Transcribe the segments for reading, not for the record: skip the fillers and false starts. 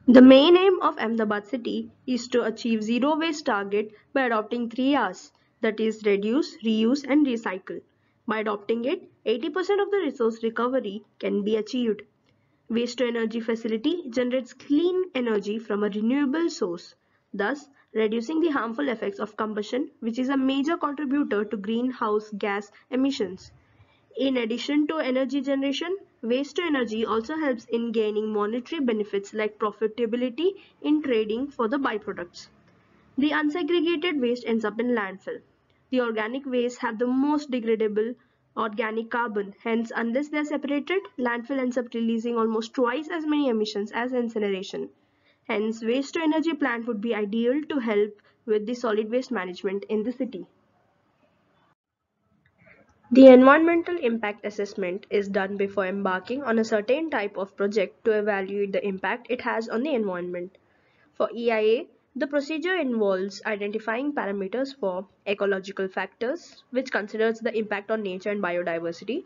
The main aim of Ahmedabad city is to achieve zero waste target by adopting 3 Rs, that is reduce, reuse and recycle. By adopting it, 80% of the resource recovery can be achieved. Waste to energy facility generates clean energy from a renewable source, thus reducing the harmful effects of combustion, which is a major contributor to greenhouse gas emissions. In addition to energy generation, waste to energy also helps in gaining monetary benefits like profitability in trading for the byproducts. The unsegregated waste ends up in landfill. The organic waste have the most degradable organic carbon. Hence, unless they are separated, landfill ends up releasing almost twice as many emissions as incineration. Hence, waste to energy plant would be ideal to help with the solid waste management in the city. The environmental impact assessment is done before embarking on a certain type of project to evaluate the impact it has on the environment. For EIA, the procedure involves identifying parameters for ecological factors, which considers the impact on nature and biodiversity,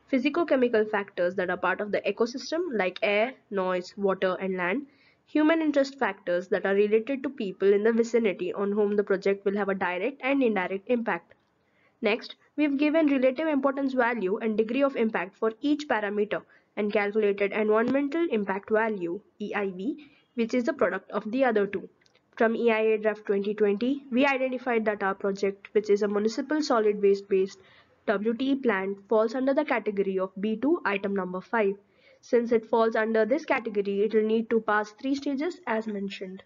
physico-chemical factors that are part of the ecosystem like air, noise, water and land, human interest factors that are related to people in the vicinity on whom the project will have a direct and indirect impact. Next, we've given relative importance value and degree of impact for each parameter and calculated environmental impact value EIV, which is the product of the other two. From EIA draft 2020, we identified that our project, which is a municipal solid waste based WTE plant, falls under the category of B2 item number 5. Since it falls under this category, it will need to pass 3 stages as mentioned.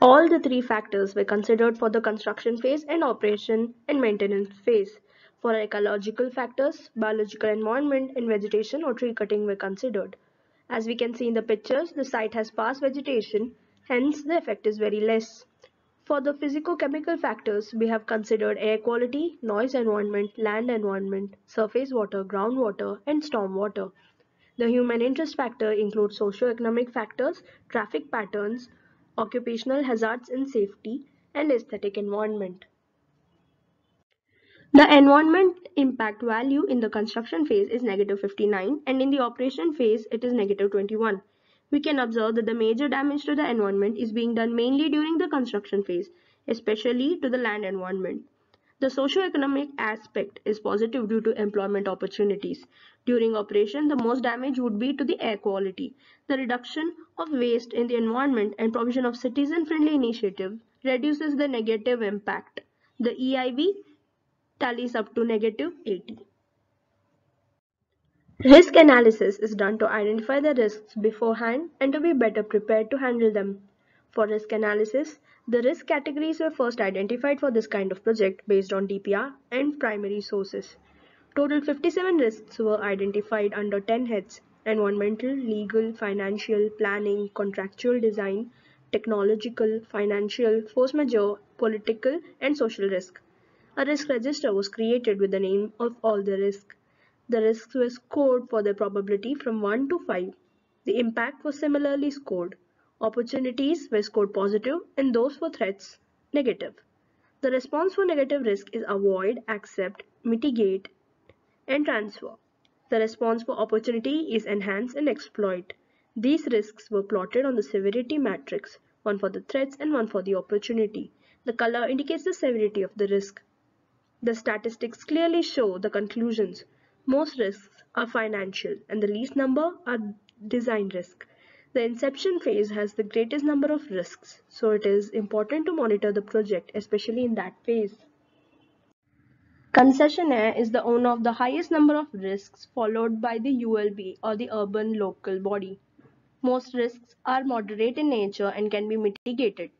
All the three factors were considered for the construction phase and operation and maintenance phase. For ecological factors, biological environment and vegetation or tree cutting were considered. As we can see in the pictures, the site has sparse vegetation, hence the effect is very less. For the physico-chemical factors, we have considered air quality, noise environment, land environment, surface water, groundwater, and storm water. The human interest factor includes socio-economic factors, traffic patterns, occupational hazards and safety, and aesthetic environment. The environment impact value in the construction phase is -59 and in the operation phase it is -21. We can observe that the major damage to the environment is being done mainly during the construction phase, especially to the land environment. The socio-economic aspect is positive due to employment opportunities. During operation, the most damage would be to the air quality. The reduction of waste in the environment and provision of citizen-friendly initiative reduces the negative impact. The EIV tallies up to -80. Risk analysis is done to identify the risks beforehand and to be better prepared to handle them. For risk analysis, the risk categories were first identified for this kind of project based on DPR and primary sources. Total 57 risks were identified under 10 heads: environmental, legal, financial, planning, contractual design, technological, financial, force majeure, political, and social risk. A risk register was created with the name of all the risks. The risks were scored for their probability from 1 to 5. The impact was similarly scored. Opportunities were scored positive and those for threats negative. The response for negative risk is avoid, accept, mitigate, and transfer. The response for opportunity is enhance and exploit. These risks were plotted on the severity matrix, one for the threats and one for the opportunity. The color indicates the severity of the risk. The statistics clearly show the conclusions. Most risks are financial and the least number are design risk. The inception phase has the greatest number of risks, so it is important to monitor the project, especially in that phase. Concessionaire is the owner of the highest number of risks, followed by the ULB or the urban local body. Most risks are moderate in nature and can be mitigated.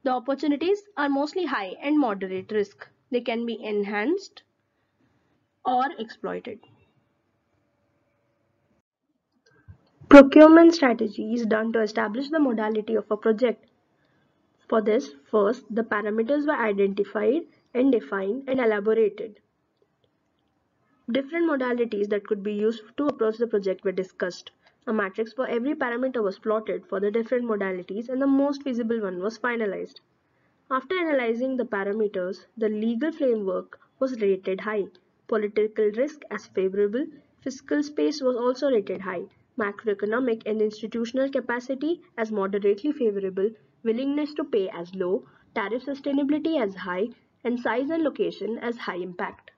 The opportunities are mostly high and moderate risk. They can be enhanced or exploited. Procurement strategy is done to establish the modality of a project. For this, first, the parameters were identified and defined and elaborated. Different modalities that could be used to approach the project were discussed. A matrix for every parameter was plotted for the different modalities and the most feasible one was finalized. After analyzing the parameters, the legal framework was rated high. Political risk as favorable, fiscal space was also rated high. macroeconomic and institutional capacity as moderately favorable, willingness to pay as low, tariff sustainability as high, and size and location as high impact.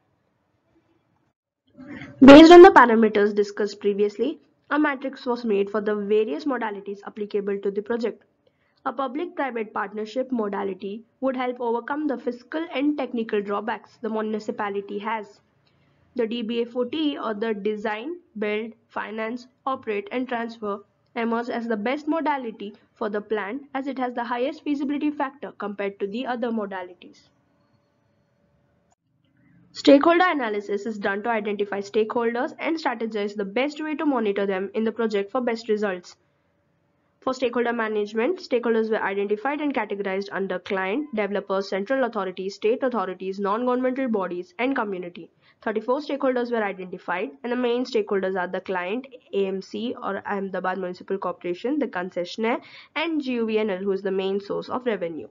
Based on the parameters discussed previously, a matrix was made for the various modalities applicable to the project. A public-private partnership modality would help overcome the fiscal and technical drawbacks the municipality has. The DBFOT, or the design, build, finance, operate and transfer, emerged as the best modality for the plan as it has the highest feasibility factor compared to the other modalities. Stakeholder analysis is done to identify stakeholders and strategize the best way to monitor them in the project for best results. For stakeholder management, stakeholders were identified and categorized under client, developers, central authorities, state authorities, non-governmental bodies, and community. 34 stakeholders were identified, and the main stakeholders are the client, AMC or Ahmedabad Municipal Corporation, the concessionaire, and GUVNL, who is the main source of revenue.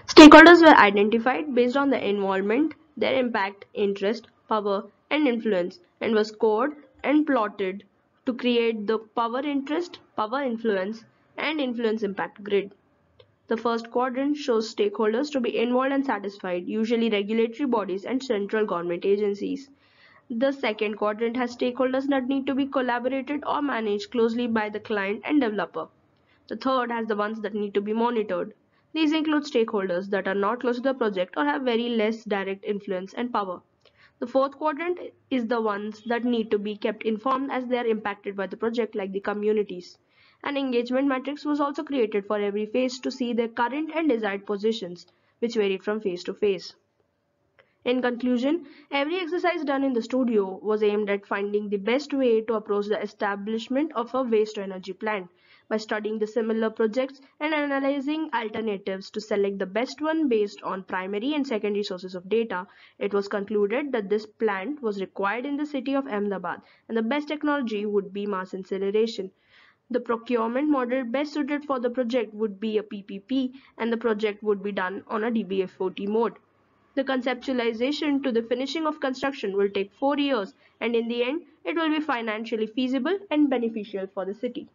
Stakeholders were identified based on their involvement, their impact, interest, power, and influence, and was scored and plotted to create the power interest, power influence, and influence impact grid. The first quadrant shows stakeholders to be involved and satisfied, usually regulatory bodies and central government agencies. The second quadrant has stakeholders that need to be collaborated or managed closely by the client and developer. The third has the ones that need to be monitored. These include stakeholders that are not close to the project or have very less direct influence and power. The fourth quadrant is the ones that need to be kept informed as they are impacted by the project, like the communities. An engagement matrix was also created for every phase to see their current and desired positions, which varied from phase to phase. In conclusion, every exercise done in the studio was aimed at finding the best way to approach the establishment of a waste to energy plant. By studying the similar projects and analyzing alternatives to select the best one based on primary and secondary sources of data, it was concluded that this plant was required in the city of Ahmedabad and the best technology would be mass incineration. The procurement model best suited for the project would be a PPP, and the project would be done on a DBFOT mode. The conceptualization to the finishing of construction will take 4 years, and in the end, it will be financially feasible and beneficial for the city.